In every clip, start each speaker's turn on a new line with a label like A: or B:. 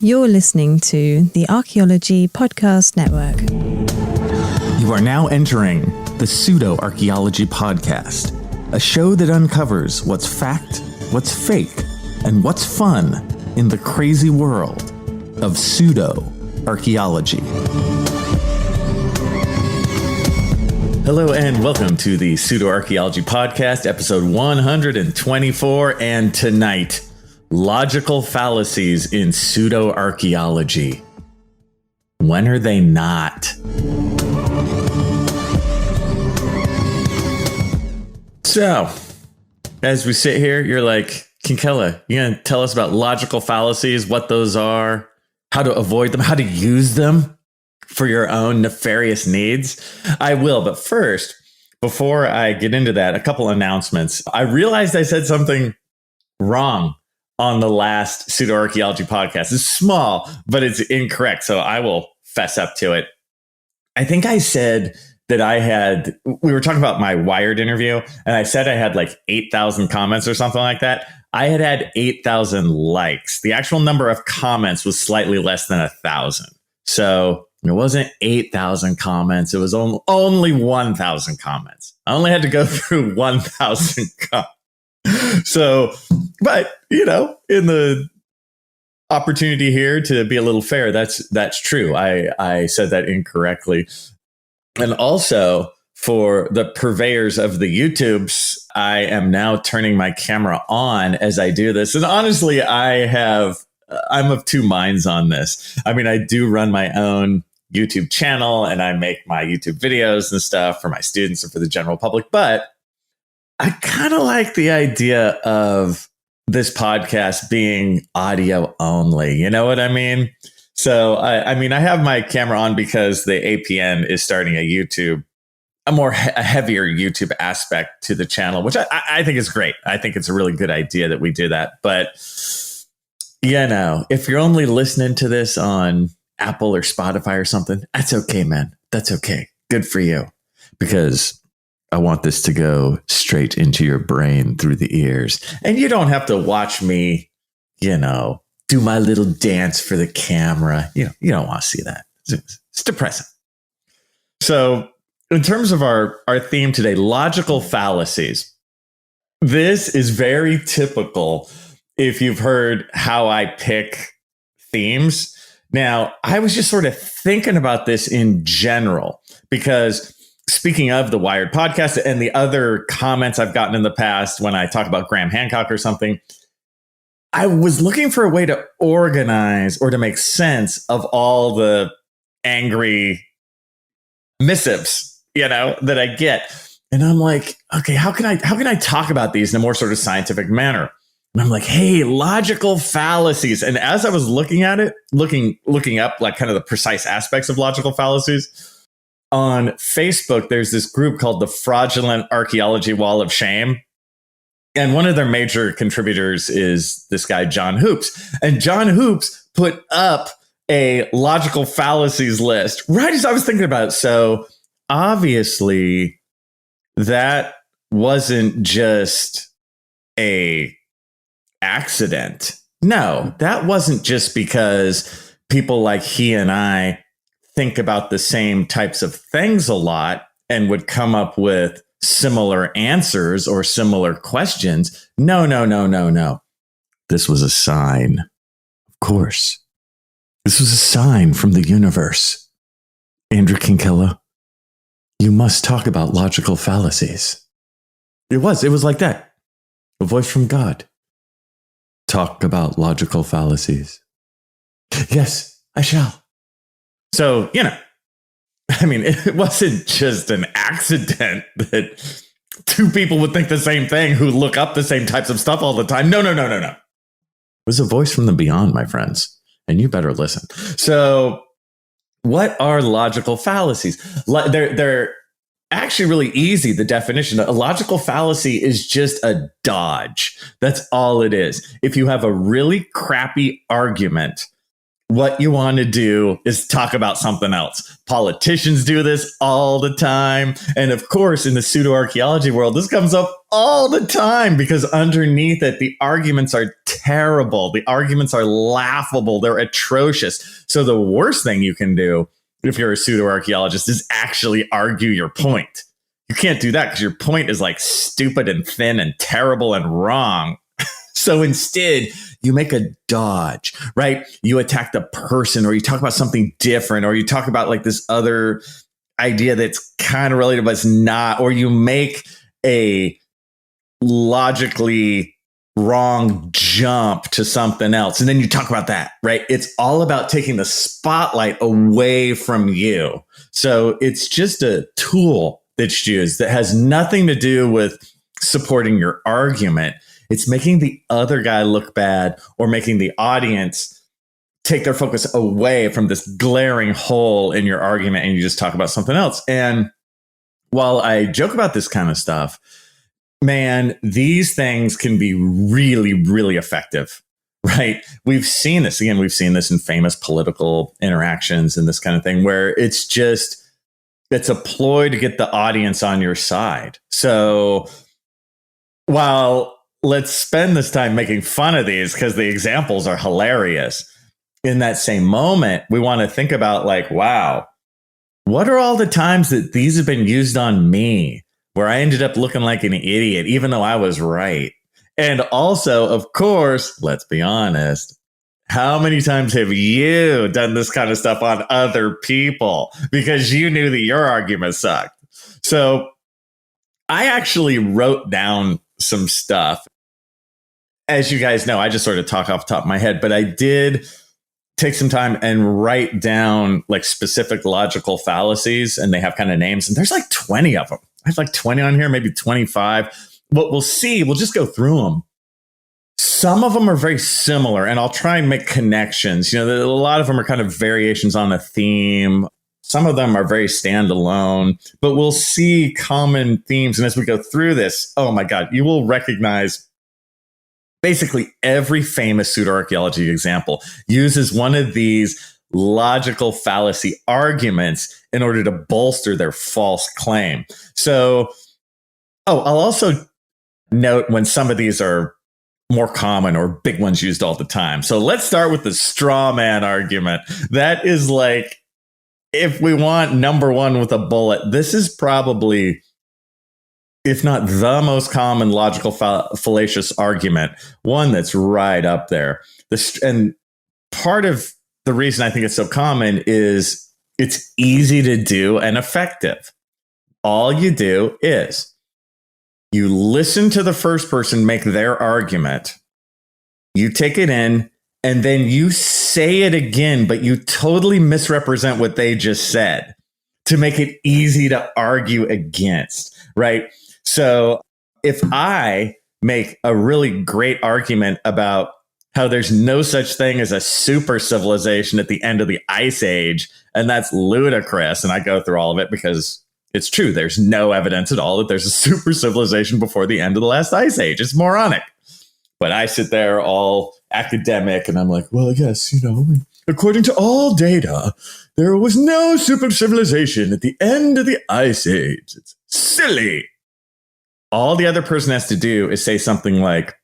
A: You're listening to the Archaeology Podcast Network.
B: You are now entering the Pseudoarchaeology Podcast, a show that uncovers what's fact, what's fake, and what's fun in the crazy world of pseudoarchaeology. Hello and welcome to the Pseudoarchaeology Podcast, episode 124, and tonight, Logical Fallacies in Pseudoarchaeology. When are they not? So, as we sit here, you're like, Kinkella, you gonna tell us about logical fallacies, what those are, how to avoid them, how to use them for your own nefarious needs? I will, but first, before I get into that, a couple announcements. I realized I said something wrong on the last Pseudoarchaeology podcast. It's small, but it's incorrect, so I will fess up to it. I think I said that we were talking about my Wired interview, and I said I had like 8,000 comments or something like that. I had 8,000 likes. The actual number of comments was slightly less than 1,000. So it wasn't 8,000 comments. It was only 1,000 comments. I only had to go through 1,000 comments. So, but, you know, in the opportunity here to be a little fair, that's true. I said that incorrectly. And also, for the purveyors of the YouTubes, I am now turning my camera on as I do this. And honestly, I'm of two minds on this. I mean, I do run my own YouTube channel and I make my YouTube videos and stuff for my students and for the general public. But I kind of like the idea of this podcast being audio only. You know what I mean? So, I mean, I have my camera on because the APN is starting a heavier YouTube aspect to the channel, which I think is great. I think it's a really good idea that we do that. But, you know, if you're only listening to this on Apple or Spotify or something, that's okay, man. That's okay. Good for you. Because I want this to go straight into your brain through the ears. And you don't have to watch me, you know, do my little dance for the camera. You don't want to see that. It's depressing. So in terms of our theme today, logical fallacies. This is very typical if you've heard how I pick themes. Now, I was just sort of thinking about this in general, because speaking of the Wired podcast and the other comments I've gotten in the past when I talk about Graham Hancock or something, I was looking for a way to organize or to make sense of all the angry missives, you know, that I get. And I'm like, okay, how can I talk about these in a more sort of scientific manner? And I'm like, hey, logical fallacies. And as I was looking at it, looking up like kind of the precise aspects of logical fallacies, on Facebook, there's this group called the Fraudulent Archaeology Wall of Shame. And one of their major contributors is this guy, John Hoops. And John Hoops put up a logical fallacies list right as I was thinking about it. So obviously, that wasn't just a accident. No, that wasn't just because people like he and I think about the same types of things a lot and would come up with similar answers or similar questions. No. This was a sign. Of course. This was a sign from the universe. Andrew Kinkella, you must talk about logical fallacies. It was like that. A voice from God. Talk about logical fallacies. Yes, I shall. So, you know, I mean, it wasn't just an accident that two people would think the same thing who look up the same types of stuff all the time. No. It was a voice from the beyond, my friends, and you better listen. So what are logical fallacies? They're actually really easy, the definition. A logical fallacy is just a dodge. That's all it is. If you have a really crappy argument, what you want to do is talk about something else. Politicians do this all the time. And of course, in the pseudoarchaeology world, this comes up all the time because underneath it, the arguments are terrible. The arguments are laughable. They're atrocious. So the worst thing you can do if you're a pseudoarchaeologist is actually argue your point. You can't do that because your point is like stupid and thin and terrible and wrong. So instead, you make a dodge, right? You attack the person, or you talk about something different, or you talk about like this other idea that's kind of related, but it's not, or you make a logically wrong jump to something else. And then you talk about that, right? It's all about taking the spotlight away from you. So it's just a tool that's used that has nothing to do with supporting your argument. It's making the other guy look bad, or making the audience take their focus away from this glaring hole in your argument, and you just talk about something else. And while I joke about this kind of stuff, man, these things can be really, really effective, right? We've seen this. Again, we've seen this in famous political interactions and this kind of thing, where it's a ploy to get the audience on your side. So while let's spend this time making fun of these because the examples are hilarious, in that same moment, we want to think about like, wow, what are all the times that these have been used on me where I ended up looking like an idiot, even though I was right? And also, of course, let's be honest, how many times have you done this kind of stuff on other people because you knew that your argument sucked? So I actually wrote down some stuff. As you guys know, I just sort of talk off the top of my head, but I did take some time and write down like specific logical fallacies, and they have kind of names, and there's like 20 of them. I have like 20 on here, maybe 25. What we'll see, we'll just go through them. Some of them are very similar, and I'll try and make connections. You know, a lot of them are kind of variations on a theme. Some of them are very standalone, but we'll see common themes. And as we go through this, oh my God, you will recognize basically every famous pseudoarchaeology example uses one of these logical fallacy arguments in order to bolster their false claim. So, I'll also note when some of these are more common or big ones used all the time. So let's start with the straw man argument. That is like, if we want number one with a bullet, this is probably, if not the most common logical fallacious argument, one that's right up there. And part of the reason I think it's so common is it's easy to do and effective. All you do is you listen to the first person make their argument, you take it in, and then you say it again, but you totally misrepresent what they just said to make it easy to argue against, right? So if I make a really great argument about how there's no such thing as a super civilization at the end of the Ice Age, and that's ludicrous, and I go through all of it because it's true. There's no evidence at all that there's a super civilization before the end of the last Ice Age. It's moronic. But I sit there all academic, and I'm like, well, I guess, according to all data, there was no super civilization at the end of the Ice Age. It's silly. All the other person has to do is say something like,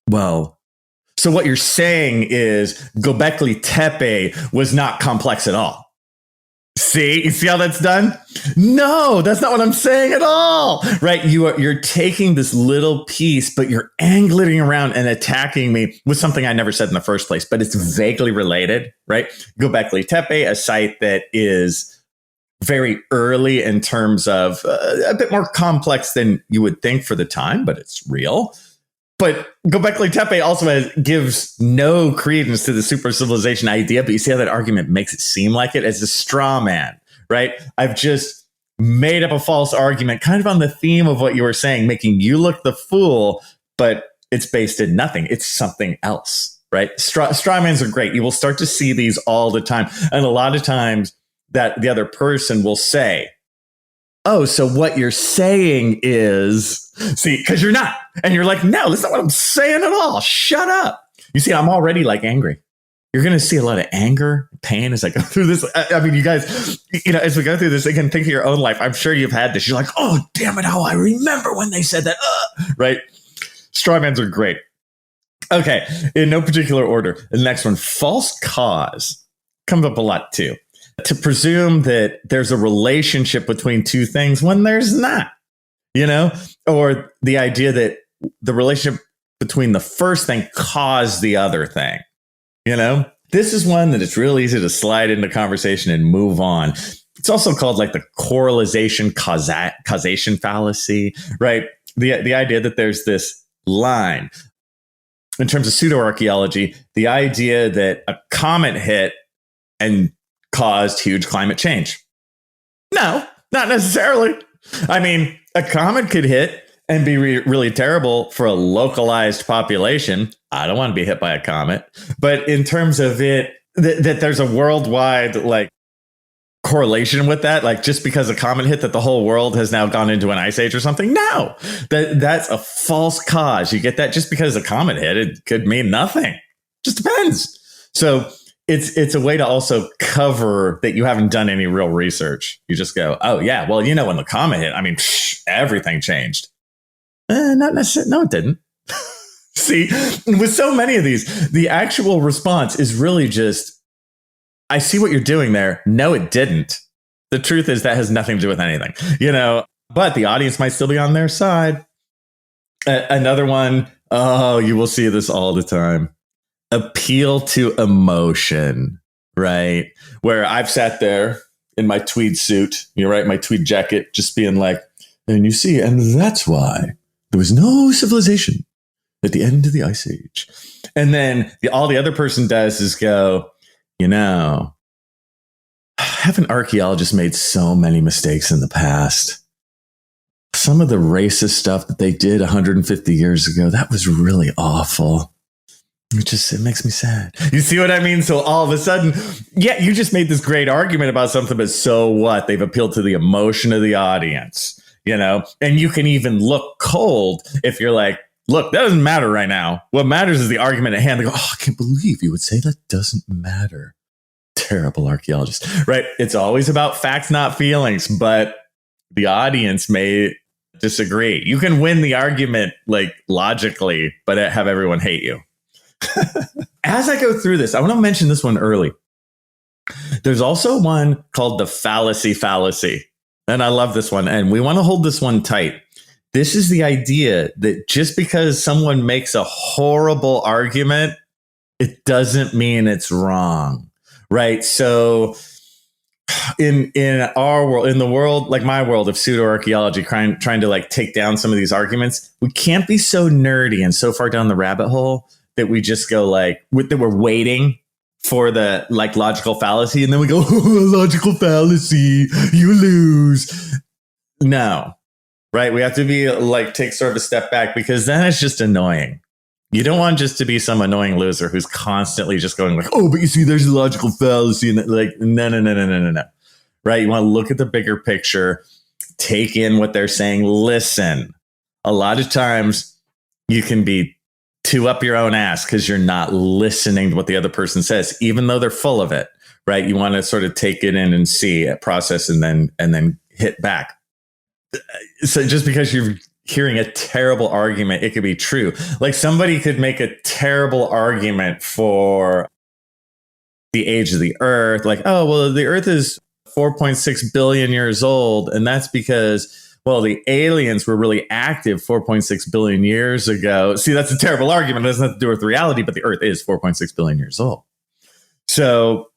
B: well, so what you're saying is Göbekli Tepe was not complex at all. See? You see how that's done? No, that's not what I'm saying at all. Right? You're taking this little piece, but you're angling around and attacking me with something I never said in the first place, but it's vaguely related, right? Göbekli Tepe, a site that is very early in terms of a bit more complex than you would think for the time, but it's real. But Göbekli Tepe also gives no credence to the super civilization idea. But you see how that argument makes it seem like it as a straw man, right? I've just made up a false argument kind of on the theme of what you were saying, making you look the fool, but it's based in nothing. It's something else, right? Straw mans are great. You will start to see these all the time. And a lot of times that the other person will say, oh, so what you're saying is, see, because you're not. And you're like, no, that's not what I'm saying at all. Shut up. You see, I'm already like angry. You're going to see a lot of anger, pain as I go through this. I mean, you guys, as we go through this, again, think of your own life. I'm sure you've had this. You're like, oh, damn it. How I remember when they said that. Right. Straw mans are great. Okay, in no particular order. The next one, false cause, comes up a lot too. To presume that there's a relationship between two things when there's not, or the idea that the relationship between the first thing caused the other thing, This is one that it's real easy to slide into conversation and move on. It's also called like the correlation causation fallacy, right? The idea that there's this line. In terms of pseudoarchaeology, the idea that a comet hit and caused huge climate change. No, not necessarily. I mean, a comet could hit and be really terrible for a localized population. I don't want to be hit by a comet. But in terms of it, that there's a worldwide correlation with that, like just because a comet hit that the whole world has now gone into an ice age or something. No, that's a false cause. You get that just because a comet hit, it could mean nothing. Just depends. So it's a way to also cover that you haven't done any real research. You just go, oh yeah, well, when the comet hit, I mean, everything changed. Not necessarily. No, it didn't. See, with so many of these, the actual response is really just, I see what you're doing there. No, it didn't. The truth is that has nothing to do with anything, but the audience might still be on their side. Another one, you will see this all the time. Appeal to emotion, right? Where I've sat there in my tweed suit, my tweed jacket, just being like, and you see, and that's why there was no civilization at the end of the Ice Age. And then all the other person does is go, haven't archaeologists made so many mistakes in the past? Some of the racist stuff that they did 150 years ago, that was really awful. It makes me sad. You see what I mean? So all of a sudden, yeah, you just made this great argument about something, but so what? They've appealed to the emotion of the audience, and you can even look cold if you're like, look, that doesn't matter right now. What matters is the argument at hand. They go, oh, I can't believe you would say that doesn't matter. Terrible archaeologist, right? It's always about facts, not feelings, but the audience may disagree. You can win the argument logically, but have everyone hate you. As I go through this, I want to mention this one early. There's also one called the fallacy. And I love this one. And we want to hold this one tight. This is the idea that just because someone makes a horrible argument, it doesn't mean it's wrong, right? So in our world, in the world, like my world of pseudoarchaeology, trying to take down some of these arguments, we can't be so nerdy and so far down the rabbit hole that we just go that we're waiting for the logical fallacy. And then we go, logical fallacy, you lose. No. Right. We have to be take sort of a step back, because then it's just annoying. You don't want just to be some annoying loser who's constantly just going oh, but you see, there's a logical fallacy. And no. Right. You want to look at the bigger picture, take in what they're saying. Listen, a lot of times you can be too up your own ass because you're not listening to what the other person says, even though they're full of it. Right. You want to sort of take it in and see it, process, and then hit back. So just because you're hearing a terrible argument, it could be true. Somebody could make a terrible argument for the age of the Earth. Oh, well, the Earth is 4.6 billion years old. And that's because, well, the aliens were really active 4.6 billion years ago. See, that's a terrible argument. It doesn't have to do with reality, but the Earth is 4.6 billion years old. So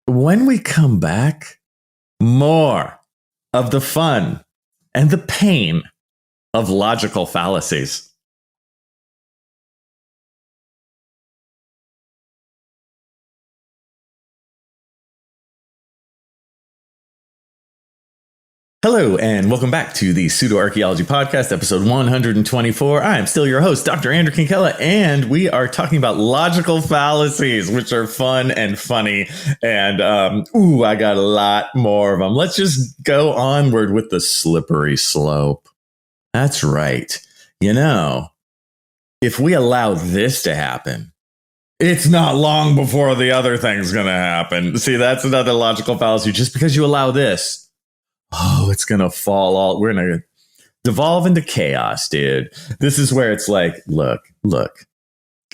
B: when we come back, more of the fun and the pain of logical fallacies. Hello, and welcome back to the Pseudoarchaeology Podcast, episode 124. I am still your host, Dr. Andrew Kinkella, and we are talking about logical fallacies, which are fun and funny. And, I got a lot more of them. Let's just go onward with the slippery slope. That's right. If we allow this to happen, it's not long before the other thing's going to happen. See, that's another logical fallacy. Just because you allow this, it's going to fall all. We're going to devolve into chaos, dude. This is where it's look,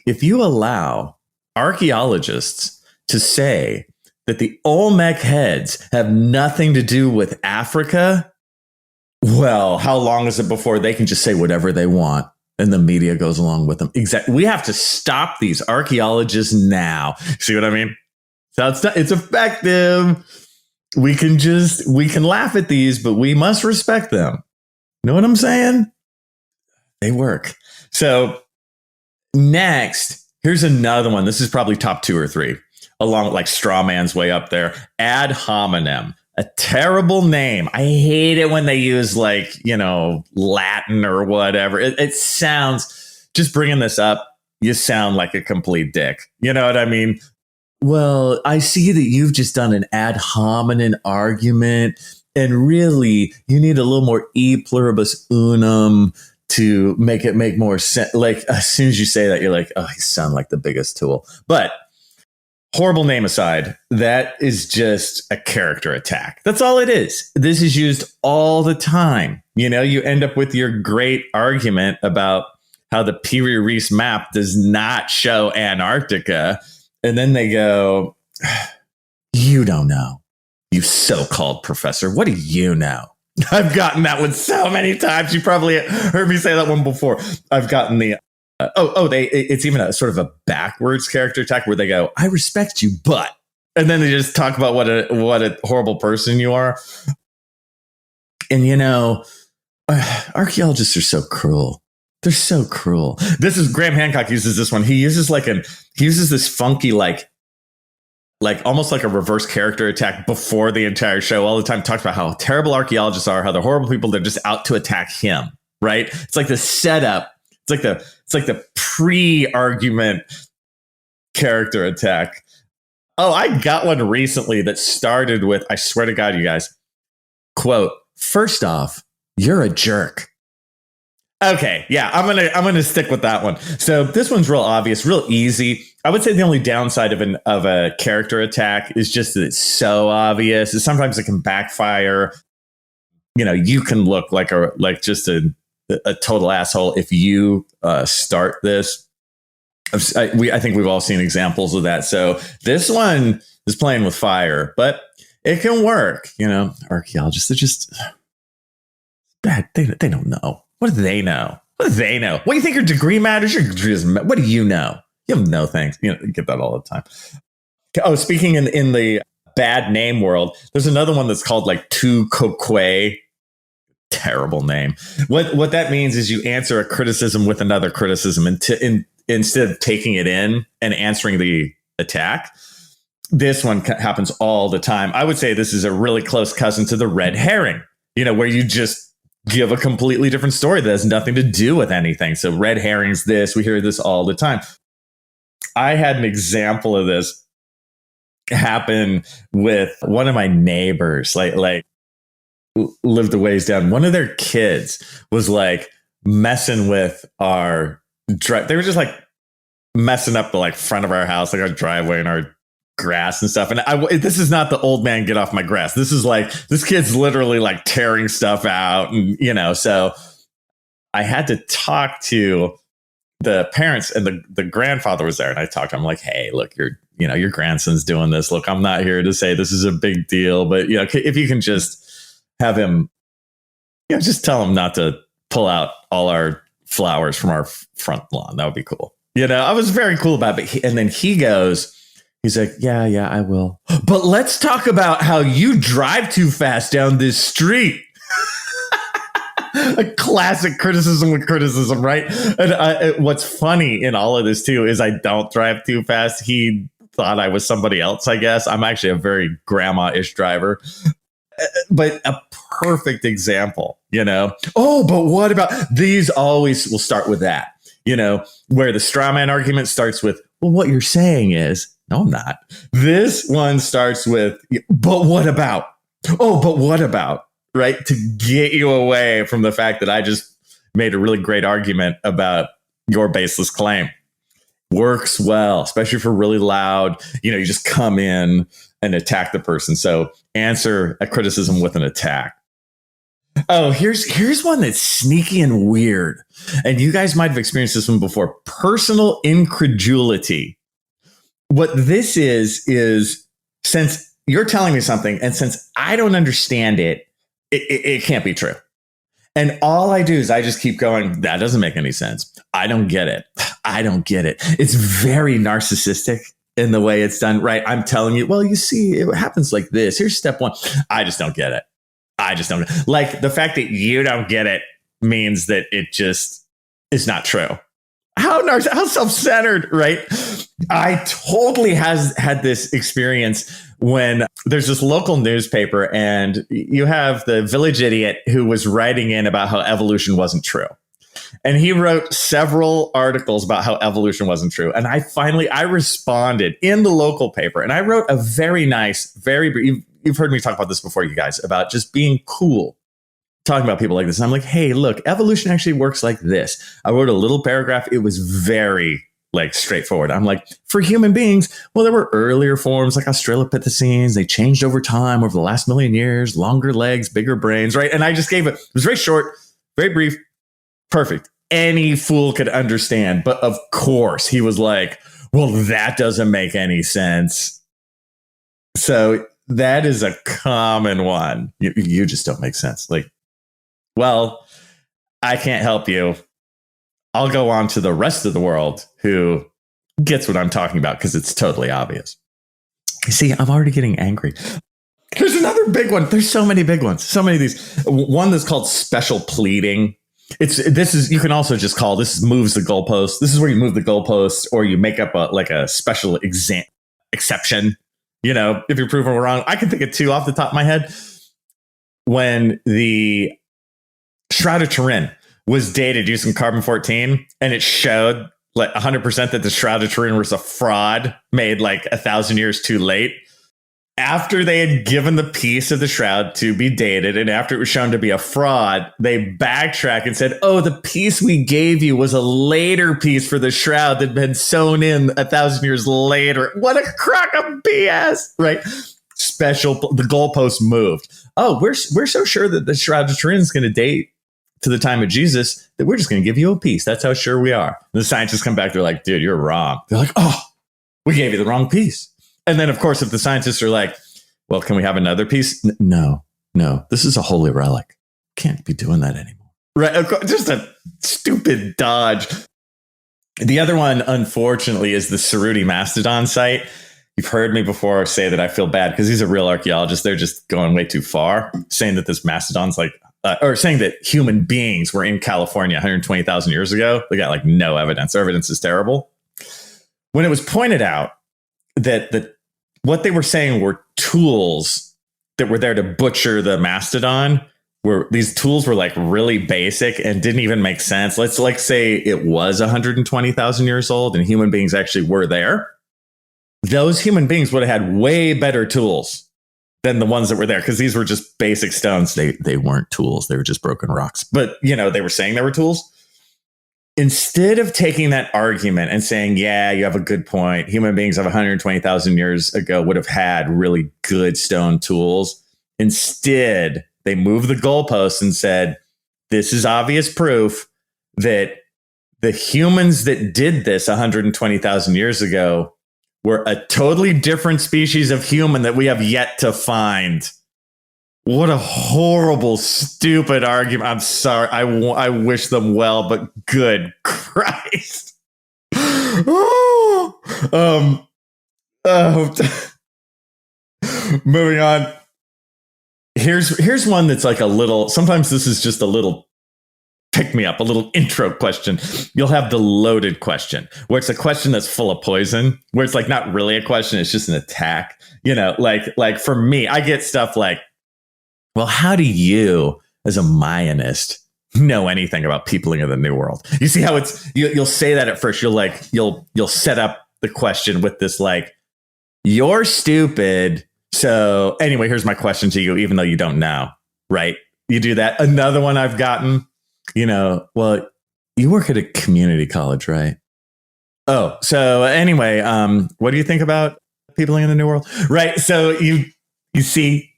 B: if you allow archaeologists to say that the Olmec heads have nothing to do with Africa, well, how long is it before they can just say whatever they want and the media goes along with them? Exactly. We have to stop these archaeologists now. See what I mean? So it's effective. We can laugh at these, but we must respect them. You know what I'm saying? They work. So next, here's another one. This is probably top 2 or 3, along with like straw man's way up there. Ad hominem, a terrible name. I hate it when they use like, Latin or whatever. It sounds, just bringing this up, you sound like a complete dick. You know what I mean? Well, I see that you've just done an ad hominem argument, and really, you need a little more e pluribus unum to make it make more sense. Like, as soon as you say that, you're like, oh, you sound like the biggest tool. But horrible name aside, that is just a character attack. That's all it is. This is used all the time. You end up with your great argument about how the Piri Reis map does not show Antarctica. And then they go, you don't know, you so-called professor. What do you know? I've gotten that one so many times. You probably heard me say that one before. I've gotten the, it's even a sort of a backwards character attack where they go, I respect you, but, and then they just talk about what a horrible person you are. And, archaeologists are so cruel. They're so cruel. This is Graham Hancock uses this one. He uses this funky, like almost like a reverse character attack before the entire show. All the time talks about how terrible archaeologists are, how they're horrible people. They're just out to attack him. Right. It's like the setup. It's like the pre-argument character attack. Oh, I got one recently that started with, I swear to God, you guys, quote, first off, you're a jerk. Okay, yeah, I'm gonna stick with that one. So this one's real obvious, real easy. I would say the only downside of a character attack is just that it's so obvious. Sometimes it can backfire. You can look like just a total asshole if you start this. I think we've all seen examples of that. So this one is playing with fire, but it can work. Archaeologists are just bad. They don't know. What do they know? What do they know? What do you think your degree matters? Your degree doesn't matter. What do you know? You have no things. You get that all the time. Oh, speaking in the bad name world, there's another one that's called like Tu Kokwe. Terrible name. What that means is you answer a criticism with another criticism, and instead of taking it in and answering the attack. This one happens all the time. I would say this is a really close cousin to the red herring. Where you just give a completely different story that has nothing to do with anything. So red herrings this, we hear this all the time. I had an example of this happen with one of my neighbors, like lived a ways down. One of their kids was like messing with our drive. They were just like messing up the like front of our house, like our driveway and our grass and stuff. And this is not the old man get off my grass. This is like, this kid's literally like tearing stuff out. And, so I had to talk to the parents, and the grandfather was there. And I talked to him like, hey, look, your grandson's doing this. Look, I'm not here to say this is a big deal, but if you can just have him, just tell him not to pull out all our flowers from our front lawn. That would be cool. I was very cool about it. And then he's like, yeah, I will. But let's talk about how you drive too fast down this street. A classic criticism with criticism, right? And what's funny in all of this, too, is I don't drive too fast. He thought I was somebody else, I guess. I'm actually a very grandma-ish driver. But a perfect example, Oh, but what about these? Always will start with that, where the straw man argument starts with, well, what you're saying is, no, I'm not. This one starts with, but what about? Oh, but what about? Right? To get you away from the fact that I just made a really great argument about your baseless claim. Works well, especially for really loud, you just come in and attack the person. So answer a criticism with an attack. Oh, here's one that's sneaky and weird. And you guys might have experienced this one before. Personal incredulity. What this is since you're telling me something and since I don't understand it can't be true. And all I do is I just keep going, that doesn't make any sense. I don't get it. I don't get it. It's very narcissistic in the way it's done, right? I'm telling you, well, you see, it happens like this. Here's step one. I just don't get it. I just don't. Like the fact that you don't get it means that it just is not true. How self-centered, right? I totally had this experience when there's this local newspaper and you have the village idiot who was writing in about how evolution wasn't true. And he wrote several articles about how evolution wasn't true. And I responded in the local paper and I wrote a very nice, you've heard me talk about this before, you guys, about just being cool. Talking about people like this. And I'm like, hey, look, evolution actually works like this. I wrote a little paragraph. It was very straightforward. I'm like, for human beings, well, there were earlier forms like Australopithecines. They changed over time over the last million years, longer legs, bigger brains, right? And I just gave it was very short, very brief, perfect. Any fool could understand. But of course, he was like, well, that doesn't make any sense. So that is a common one. You just don't make sense. Like, well, I can't help you. I'll go on to the rest of the world who gets what I'm talking about because it's totally obvious. You see, I'm already getting angry. Here's another big one. There's so many big ones. So many of these. One that's called special pleading. You can also just call this moves the goalpost. This is where you move the goalpost or you make up a special exception. You know, if you're proven wrong. I can think of two off the top of my head. When the Shroud of Turin was dated using carbon-14, and it showed 100% that the Shroud of Turin was a fraud made 1,000 years too late. After they had given the piece of the shroud to be dated, and after it was shown to be a fraud, they backtracked and said, oh, the piece we gave you was a later piece for the shroud that had been sewn in 1,000 years later. What a crock of BS, right? The goalpost moved. Oh, we're so sure that the Shroud of Turin is going to date to the time of Jesus that we're just going to give you a piece. That's how sure we are. And the scientists come back. They're like, dude, you're wrong. They're like, oh, we gave you the wrong piece. And then, of course, if the scientists are like, well, can we have another piece? No, this is a holy relic. Can't be doing that anymore. Right. Just a stupid dodge. The other one, unfortunately, is the Cerruti Mastodon site. You've heard me before say that I feel bad because he's a real archaeologist. They're just going way too far, saying that this mastodon's or saying that human beings were in California 120,000 years ago. They got no evidence. Their evidence is terrible. When it was pointed out that what they were saying were tools that were there to butcher the mastodon, these tools were really basic and didn't even make sense. Let's say it was 120,000 years old and human beings actually were there. Those human beings would have had way better tools than the ones that were there, because these were just basic stones. They weren't tools. They were just broken rocks. But, they were saying they were tools. Instead of taking that argument and saying, yeah, you have a good point. Human beings of 120,000 years ago would have had really good stone tools. Instead, they moved the goalposts and said, this is obvious proof that the humans that did this 120,000 years ago were a totally different species of human that we have yet to find. What a horrible, stupid argument. I'm sorry. I wish them well, but good Christ. Moving on. Here's one that's a little, sometimes this is just a little pick me up, a little intro question. You'll have the loaded question, where it's a question that's full of poison, where it's not really a question, it's just an attack. Like for me, I get stuff like, well, how do you, as a Mayanist, know anything about peopling of the New World? You see how you'll say that at first. You'll set up the question with this you're stupid. So anyway, here's my question to you, even though you don't know, right? You do that. Another one I've gotten. Well, you work at a community college, right? Oh, so anyway, what do you think about peopling in the New World? Right. So you see,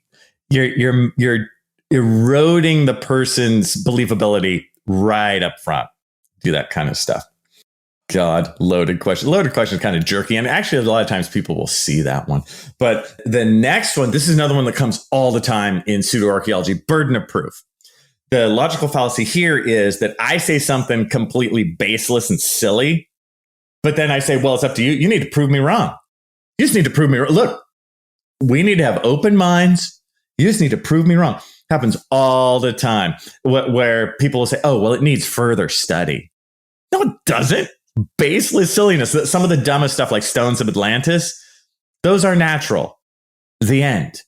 B: you're eroding the person's believability right up front. Do that kind of stuff. God, loaded question. Loaded question is kind of jerky. And actually, a lot of times people will see that one. But the next one, this is another one that comes all the time in pseudoarchaeology, burden of proof. The logical fallacy here is that I say something completely baseless and silly, but then I say, well, it's up to you. You need to prove me wrong. You just need to prove me wrong. Look, we need to have open minds. You just need to prove me wrong. Happens all the time where people will say, oh, well, it needs further study. No, it doesn't. Baseless silliness. Some of the dumbest stuff like stones of Atlantis, those are natural. The end.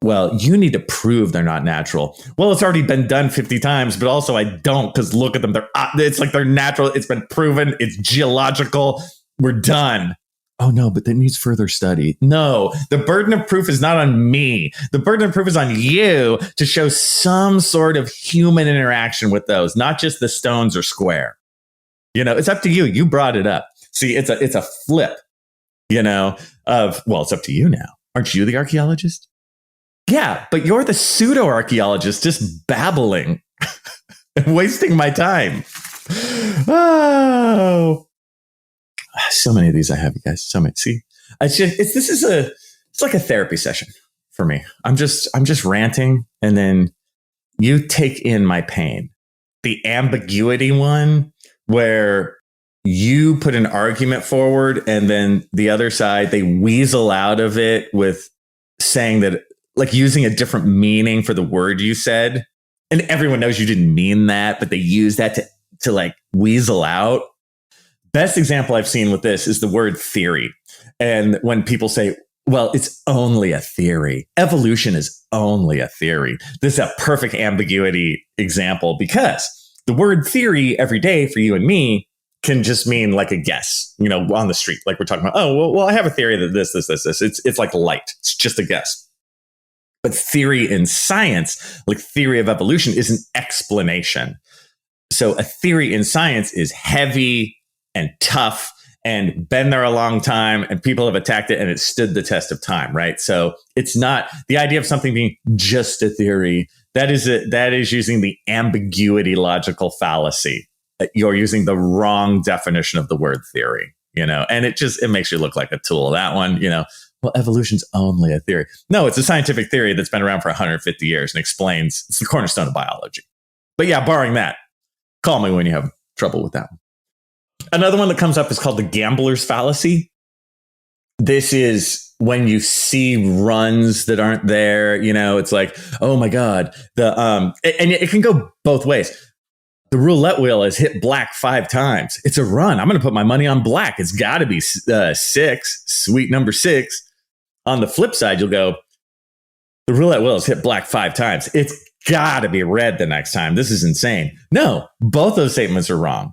B: Well, you need to prove they're not natural. Well, it's already been done 50 times, but also I don't, because look at them. It's like they're natural. It's been proven. It's geological. We're done. Oh, no, but that needs further study. No, the burden of proof is not on me. The burden of proof is on you to show some sort of human interaction with those, not just the stones or square. It's up to you. You brought it up. See, it's a flip, of, well, it's up to you now. Aren't you the archaeologist? Yeah, but you're the pseudo-archaeologist just babbling and wasting my time. Oh, so many of these I have, you guys. So many. See, it's like a therapy session for me. I'm just ranting, and then you take in my pain. The ambiguity one, where you put an argument forward and then the other side, they weasel out of it with saying that, like using a different meaning for the word you said. And everyone knows you didn't mean that, but they use that to like weasel out. Best example I've seen with this is the word theory. And when people say, well, it's only a theory. Evolution is only a theory. This is a perfect ambiguity example, because the word theory every day for you and me can just mean like a guess, on the street. Like we're talking about, oh, well, I have a theory that this. It's like light. It's just a guess. But theory in science, like theory of evolution, is an explanation. So a theory in science is heavy and tough and been there a long time, and people have attacked it and it stood the test of time, right? So it's not the idea of something being just a theory. That is using the ambiguity logical fallacy. You're using the wrong definition of the word theory, and it makes you look like a tool. That one, well, evolution's only a theory. No, it's a scientific theory that's been around for 150 years and explains, it's the cornerstone of biology. But yeah, barring that, call me when you have trouble with that one. Another one that comes up is called the gambler's fallacy. This is when you see runs that aren't there, it's like, oh my God, and it can go both ways. The roulette wheel has hit black 5 times. It's a run. I'm going to put my money on black. It's got to be 6, sweet number 6. On the flip side, you'll go, the roulette wheel has hit black 5 times. It's got to be red the next time. This is insane. No, both those statements are wrong.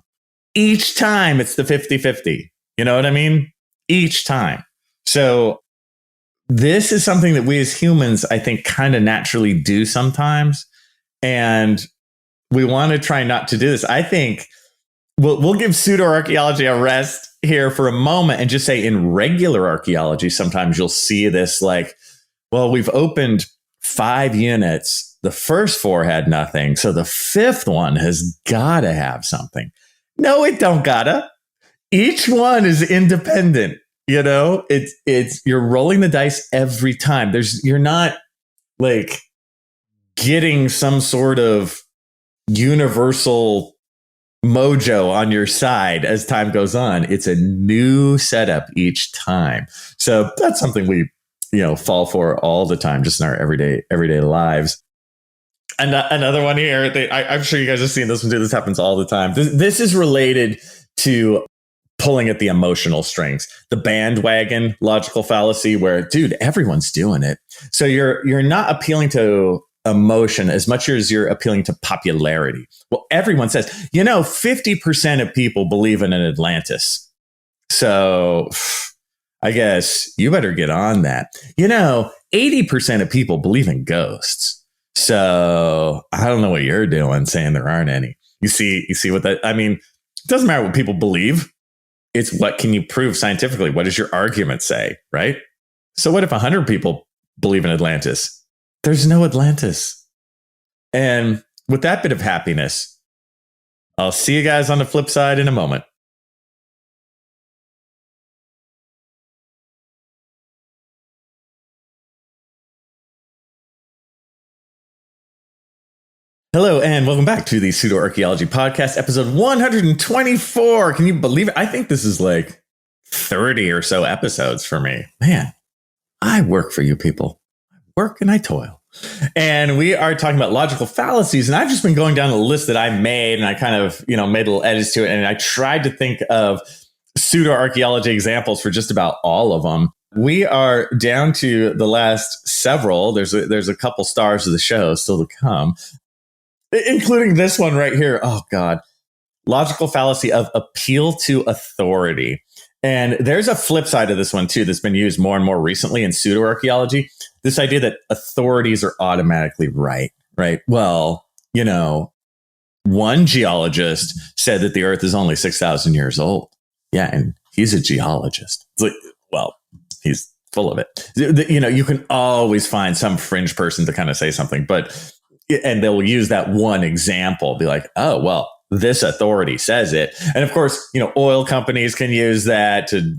B: Each time it's the 50-50. You know what I mean? Each time. So this is something that we as humans, I think, kind of naturally do sometimes. And we want to try not to do this. I think we'll give pseudoarchaeology a rest here for a moment and just say in regular archaeology, sometimes you'll see this like, well, we've opened 5 units. The first 4 had nothing. So the 5th one has got to have something. No, it don't gotta. Each one is independent. It's you're rolling the dice every time. You're not like getting some sort of universal mojo on your side as time goes on. It's a new setup each time. So that's something we, fall for all the time, just in our everyday lives. And another one here, I'm sure you guys have seen this one too. This happens all the time. This is related to pulling at the emotional strings, the bandwagon logical fallacy, where, dude, everyone's doing it. So you're not appealing to emotion as much as you're appealing to popularity. Well, everyone says, 50% of people believe in an Atlantis. So I guess you better get on that. 80% of people believe in ghosts. So I don't know what you're doing saying there aren't any. You see what that, it doesn't matter what people believe. It's what can you prove scientifically? What does your argument say, right? So what if 100 people believe in Atlantis? There's no Atlantis. And with that bit of happiness, I'll see you guys on the flip side in a moment. Hello, and welcome back to the Pseudoarchaeology podcast, episode 124. Can you believe it? I think this is like 30 or so episodes for me. Man, I work for you people. I work and I toil. And we are talking about logical fallacies. And I've just been going down a list that I made, and I kind of, made little edits to it. And I tried to think of pseudoarchaeology examples for just about all of them. We are down to the last several. There's a couple stars of the show still to come, including this one right here. Oh, God. Logical fallacy of appeal to authority. And there's a flip side of this one, too, that's been used more and more recently in pseudoarchaeology. This idea that authorities are automatically right? Well, one geologist said that the Earth is only 6,000 years old. Yeah, and he's a geologist. It's like, well, he's full of it. You can always find some fringe person to kind of say something, and they'll use that one example, be like, oh, well, this authority says it. And of course, oil companies can use that to,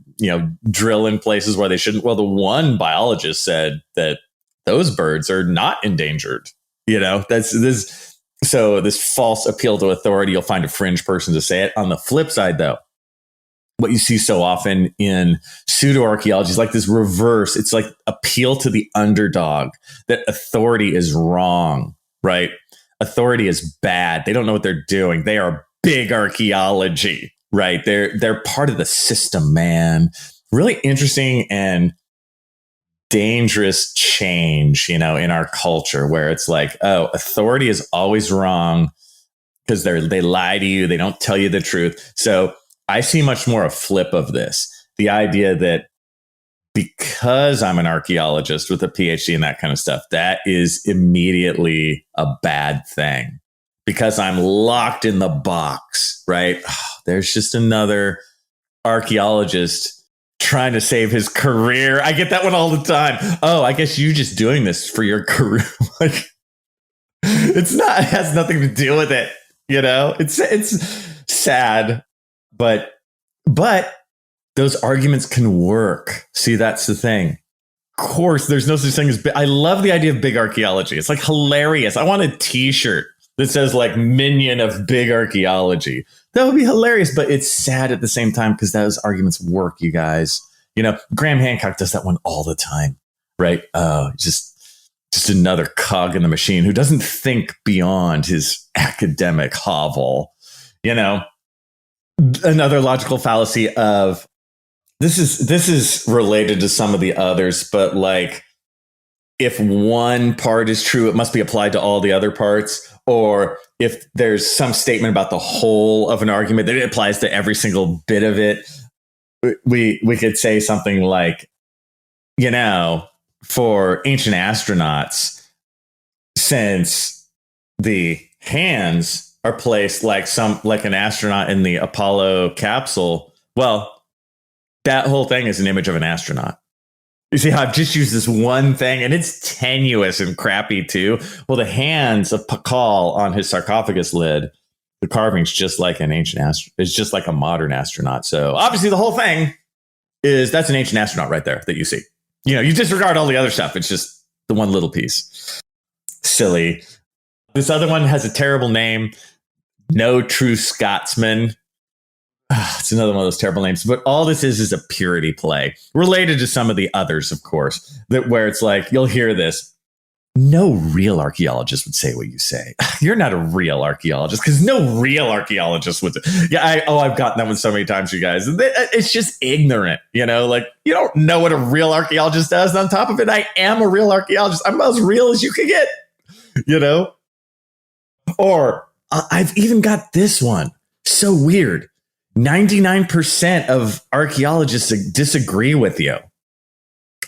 B: drill in places where they shouldn't. Well, the one biologist said that those birds are not endangered. That's this. So this false appeal to authority, you'll find a fringe person to say it. On the flip side, though, what you see so often in pseudoarchaeology is like this reverse. It's like appeal to the underdog, that authority is wrong, right? Authority is bad. They don't know what they're doing. They are big archaeology, right? They're part of the system, man. Really interesting and dangerous change, in our culture, where it's like, oh, authority is always wrong because they lie to you. They don't tell you the truth. So I see much more a flip of this. The idea that because I'm an archaeologist with a PhD and that kind of stuff, that is immediately a bad thing because I'm locked in the box, right? Oh, there's just another archaeologist trying to save his career. I get that one all the time. Oh, I guess you just doing this for your career. Like, it has nothing to do with it. It's sad, but those arguments can work. See, that's the thing. Of course, there's no such thing as I love the idea of big archaeology. It's like hilarious. I want a t-shirt that says like minion of big archaeology. That would be hilarious, but it's sad at the same time because those arguments work, you guys. Graham Hancock does that one all the time, right? Just another cog in the machine who doesn't think beyond his academic hovel. Another logical fallacy of this is related to some of the others, but like if one part is true, it must be applied to all the other parts. Or if there's some statement about the whole of an argument that it applies to every single bit of it, we could say something like, for ancient astronauts, since the hands are placed like an astronaut in the Apollo capsule, well, that whole thing is an image of an astronaut. You see how I've just used this one thing and it's tenuous and crappy too? Well, the hands of Pakal on his sarcophagus lid, the carving's just like an ancient astronaut. It's just like a modern astronaut. So obviously the whole thing that's an ancient astronaut right there that you see. You disregard all the other stuff. It's just the one little piece. Silly. This other one has a terrible name. No True Scotsman. It's another one of those terrible names. But all this is a purity play related to some of the others, of course, where it's like, you'll hear this. No real archaeologist would say what you say. You're not a real archaeologist because no real archaeologist would. Yeah, I've gotten that one so many times, you guys. It's just ignorant, like you don't know what a real archaeologist does. And on top of it, I am a real archaeologist. I'm as real as you can get, Or I've even got this one. So weird. 99% of archaeologists disagree with you.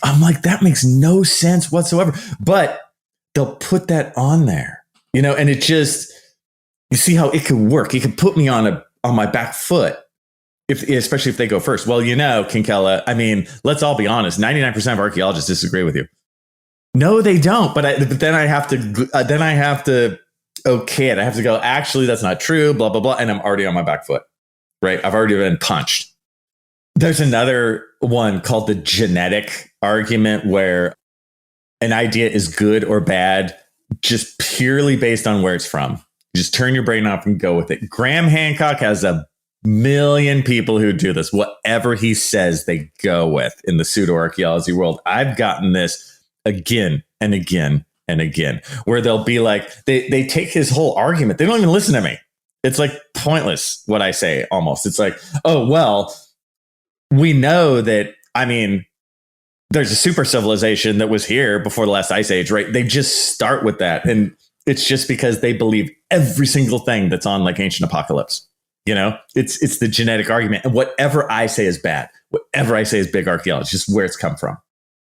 B: I'm like, that makes no sense whatsoever. But they'll put that on there, and it just, you see how it could work. It could put me on my back foot, especially if they go first. Well, Kinkella, I mean, let's all be honest. 99% of archaeologists disagree with you. No, they don't. But then I have to okay it. I have to go, actually, that's not true, blah, blah, blah. And I'm already on my back foot, right? I've already been punched. There's another one called the genetic argument where an idea is good or bad just purely based on where it's from. You just turn your brain off and go with it. Graham Hancock has a million people who do this. Whatever he says, they go with in the pseudoarchaeology world. I've gotten this again and again and again, where they'll be like, they take his whole argument. They don't even listen to me. It's like pointless what I say almost. It's like, oh, well, we know that, I mean, there's a super civilization that was here before the last ice age, right? They just start with that. And it's just because they believe every single thing that's on like Ancient Apocalypse. You know, it's the genetic argument. And whatever I say is bad, whatever I say is big archaeology, just where it's come from,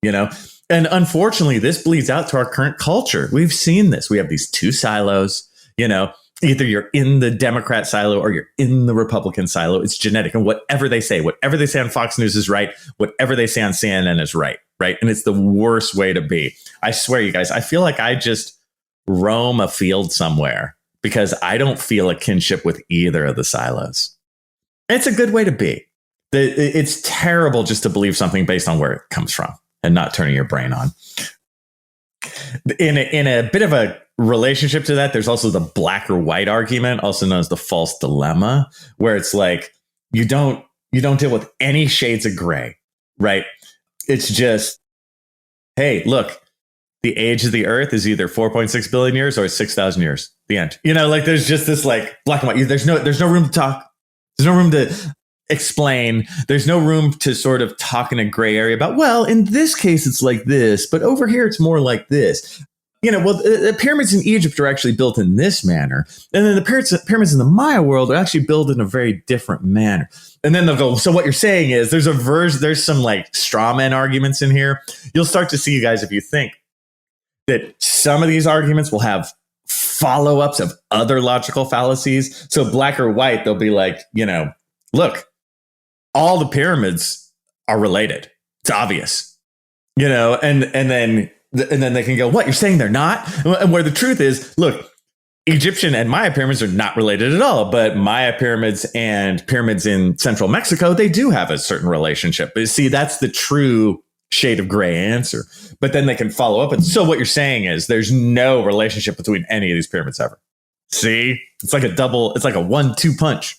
B: you know? And unfortunately, this bleeds out to our current culture. We've seen this. We have these two silos, you know, either you're in the Democrat silo or you're in the Republican silo. It's genetic. And whatever they say on Fox News is right. Whatever they say on CNN is right. Right. And it's the worst way to be. I swear, you guys, I feel like I just roam a field somewhere because I don't feel a kinship with either of the silos. It's a good way to be. It's terrible just to believe something based on where it comes from and not turning your brain on. In a bit of a relationship to that, there's also the black or white argument, also known as the false dilemma, where it's like you don't deal with any shades of gray, right? It's just, hey, look, the age of the Earth is either 4.6 billion years or 6,000 years. The end. You know, like there's just this like black and white. There's no room to talk. There's no room to explain. There's no room to sort of talk in a gray area about, well, in this case, it's like this, but over here, it's more like this. You know, well, the pyramids in Egypt are actually built in this manner. And then the pyramids in the Maya world are actually built in a very different manner. And then they'll go, so what you're saying is there's some like straw man arguments in here. You'll start to see, you guys, if you think that some of these arguments will have follow-ups of other logical fallacies. So black or white, they'll be like, you know, look, all the pyramids are related. It's obvious, you know, and then they can go, what, you're saying they're not? And where the truth is, look, Egyptian and Maya pyramids are not related at all, but Maya pyramids and pyramids in central Mexico, they do have a certain relationship. But see, that's the true shade of gray answer. But then they can follow up. And so what you're saying is there's no relationship between any of these pyramids ever. See, it's like a 1-2 punch.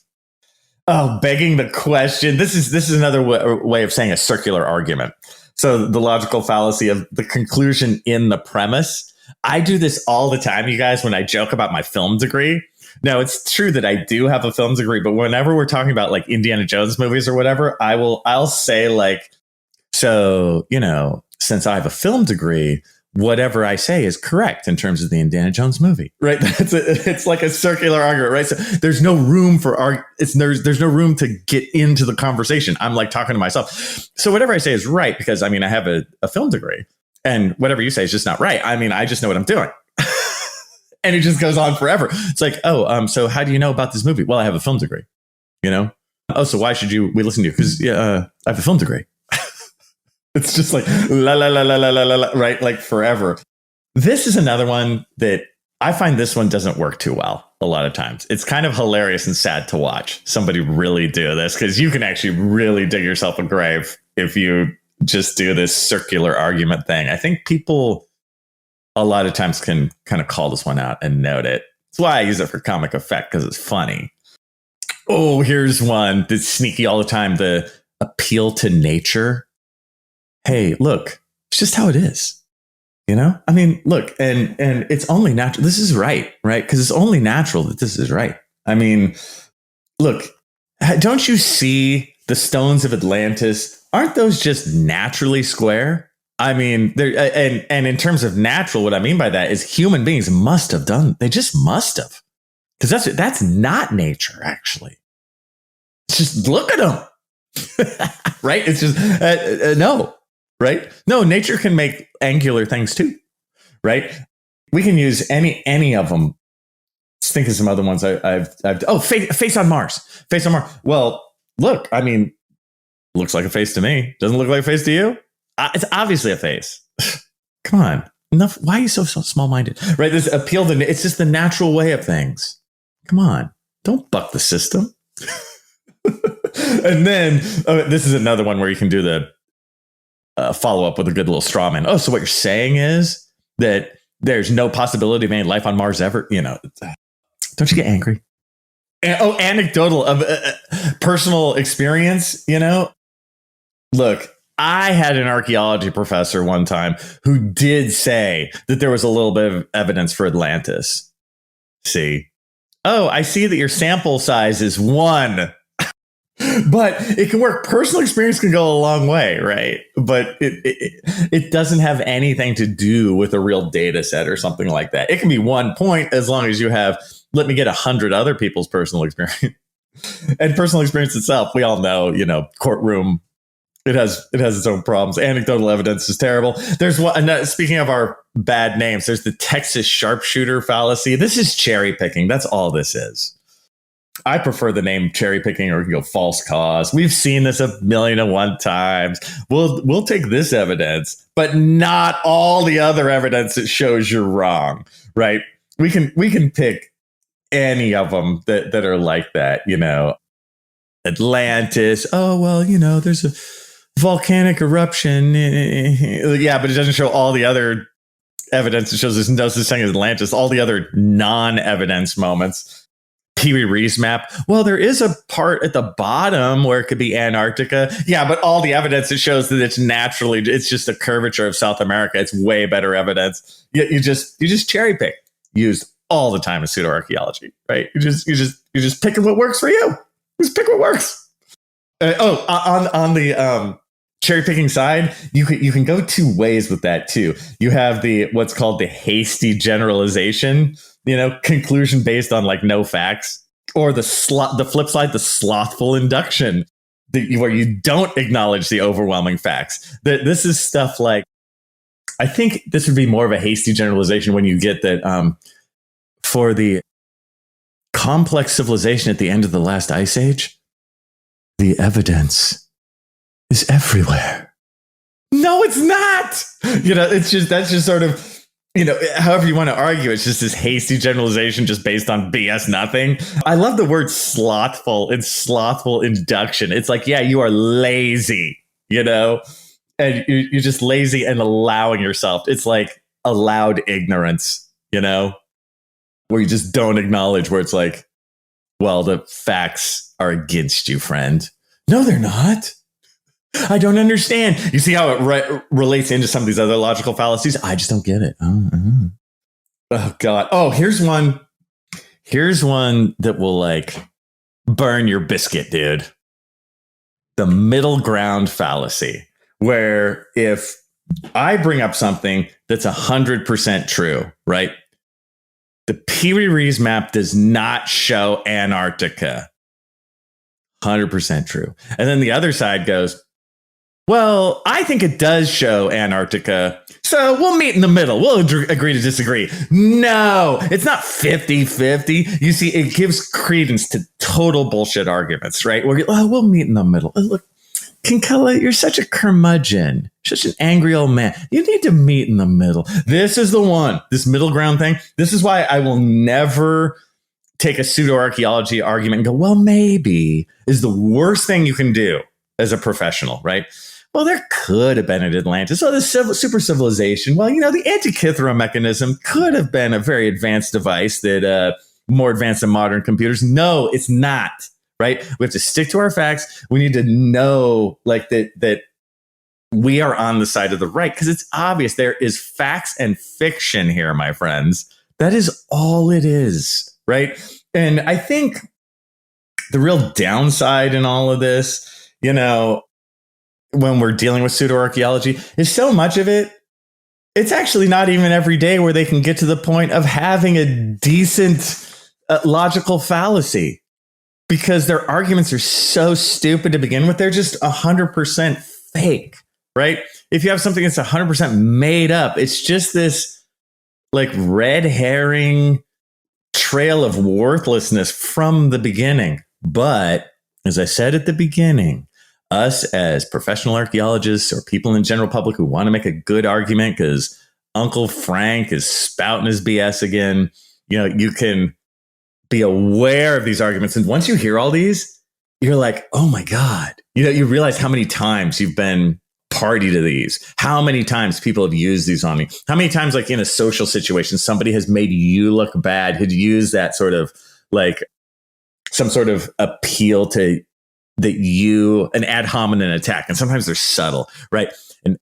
B: Oh, begging the question. This is another way of saying a circular argument. So the logical fallacy of the conclusion in the premise. I do this all the time, you guys, when I joke about my film degree. Now, it's true that I do have a film degree, but whenever we're talking about like Indiana Jones movies or whatever, I'll say like, so, you know, since I have a film degree, whatever I say is correct in terms of the Indiana Jones movie, right? It's like a circular argument, right? So there's no room for there's no room to get into the conversation. I'm like talking to myself. So whatever I say is right because, I mean, I have a film degree and whatever you say is just not right. I mean, I just know what I'm doing. And it just goes on forever. It's like, oh, so how do you know about this movie? Well, I have a film degree, you know? Oh, so why should we listen to you? Because I have a film degree. It's just like la la la la la la la, right? Like forever. This is another one that I find this one doesn't work too well a lot of times. It's kind of hilarious and sad to watch somebody really do this because you can actually really dig yourself a grave if you just do this circular argument thing. I think people a lot of times can kind of call this one out and note it. That's why I use it for comic effect because it's funny. Oh, here's one that's sneaky all the time. The appeal to nature. Hey, look, it's just how it is. You know, I mean, look, and it's only natural. This is right? Because it's only natural that this is right. I mean, look, don't you see the stones of Atlantis? Aren't those just naturally square? I mean, and in terms of natural, what I mean by that is human beings must have done. They just must have, because that's not nature. Actually, it's just look at them, right? It's just no. Right? No, nature can make angular things too, right? We can use any of them. Let's think of some other ones face on Mars. Face on Mars. Well, look, I mean, looks like a face to me. Doesn't look like a face to you? It's obviously a face. Come on. enough. Why are you so small-minded? Right? This appeal to, it's just the natural way of things. Come on. Don't buck the system. And then this is another one where you can do the follow up with a good little straw man. Oh, so what you're saying is that there's no possibility of any life on Mars ever? Don't you get angry? Anecdotal of personal experience, Look, I had an archaeology professor one time who did say that there was a little bit of evidence for Atlantis. See? Oh, I see that your sample size is 1. But it can work. Personal experience can go a long way, right? But it doesn't have anything to do with a real data set or something like that. It can be 1 point as long as you have, let me get 100 other people's personal experience. And personal experience itself, we all know, courtroom, it has its own problems. Anecdotal evidence is terrible. There's one, speaking of our bad names, there's the Texas sharpshooter fallacy. This is cherry picking. That's all this is. I prefer the name cherry picking or false cause. We've seen this 1,000,001 times. We'll take this evidence, but not all the other evidence that shows you're wrong, right? We can pick any of them that are like that, Atlantis. Oh, well, there's a volcanic eruption. Yeah, but it doesn't show all the other evidence. It shows there's no such thing as Atlantis. All the other non-evidence moments. Pee Wee Reeves map. Well, there is a part at the bottom where it could be Antarctica. Yeah, but all the evidence that shows that it's just a curvature of South America. It's way better evidence. You just cherry pick. Used all the time in pseudoarchaeology, right? You just pick what works for you. Just pick what works. On the cherry picking side, you can go 2 ways with that too. You have what's called the hasty generalization. Conclusion based on no facts, or the flip side, the slothful induction, where you don't acknowledge the overwhelming facts. This is stuff like, I think this would be more of a hasty generalization when you get that for the complex civilization at the end of the last ice age, the evidence is everywhere. No, it's not. That's just sort of, however you want to argue, it's just this hasty generalization just based on BS nothing. I love the word slothful and slothful induction. It's like, yeah, you are lazy, and you're just lazy and allowing yourself. It's like allowed ignorance, where you just don't acknowledge, where it's like, well, the facts are against you, friend. No, they're not. I don't understand. You see how it relates into some of these other logical fallacies? I just don't get it. Oh God. Oh, here's one that will burn your biscuit, dude. The middle ground fallacy, where if I bring up something that's 100% true, right? The Pee Wee Reeves map does not show Antarctica. 100% true. And then the other side goes, well, I think it does show Antarctica, so we'll meet in the middle. We'll agree to disagree. No, it's not 50-50. You see, it gives credence to total bullshit arguments, right? We'll meet in the middle. Look, Kinkella, you're such a curmudgeon, such an angry old man. You need to meet in the middle. This is the one, this middle ground thing. This is why I will never take a pseudoarchaeology argument and go, well, maybe, is the worst thing you can do as a professional, right? Well, there could have been an Atlantis. Oh, the super civilization. Well, the Antikythera mechanism could have been a very advanced device that more advanced than modern computers. No, it's not, right? We have to stick to our facts. We need to know that we are on the side of the right, because it's obvious there is facts and fiction here, my friends. That is all it is, right? And I think the real downside in all of this, when we're dealing with pseudoarchaeology, is so much of it, it's actually not even every day where they can get to the point of having a decent logical fallacy, because their arguments are so stupid to begin with. They're just 100% fake, right? If you have something that's 100% made up, it's just this red herring trail of worthlessness from the beginning. But as I said at the beginning, us as professional archaeologists or people in the general public who want to make a good argument, because Uncle Frank is spouting his BS again. You can be aware of these arguments. And once you hear all these, you're like, oh my God. You realize how many times you've been party to these, how many times people have used these on me, how many times, like in a social situation, somebody has made you look bad, had used that sort of like some sort of appeal to an ad hominem attack. And sometimes they're subtle, right? And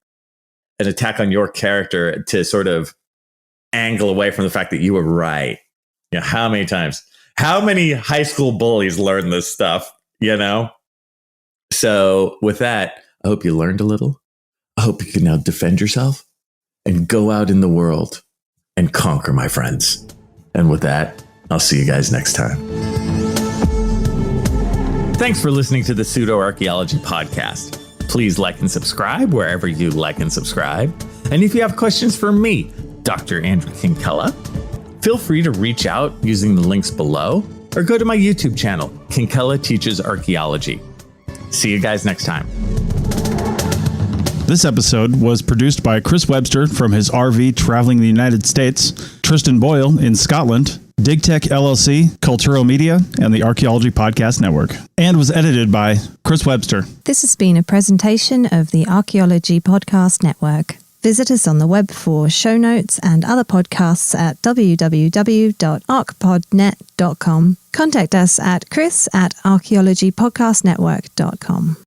B: an attack on your character to sort of angle away from the fact that you were right. How many times? How many high school bullies learn this stuff, So with that, I hope you learned a little. I hope you can now defend yourself and go out in the world and conquer, my friends. And with that, I'll see you guys next time. Thanks for listening to the Pseudoarchaeology podcast. Please like and subscribe wherever you like and subscribe. And if you have questions for me, Dr. Andrew Kinkella, feel free to reach out using the links below or go to my YouTube channel, Kinkella Teaches Archaeology. See you guys next time.
C: This episode was produced by Chris Webster from his RV traveling the United States, Tristan Boyle in Scotland, DigTech LLC, Culturo Media, and the Archaeology Podcast Network, and was edited by Chris Webster.
A: This has been a presentation of the Archaeology Podcast Network. Visit us on the web for show notes and other podcasts at www.archpodnet.com. Contact us at chris@archaeologypodcastnetwork.com.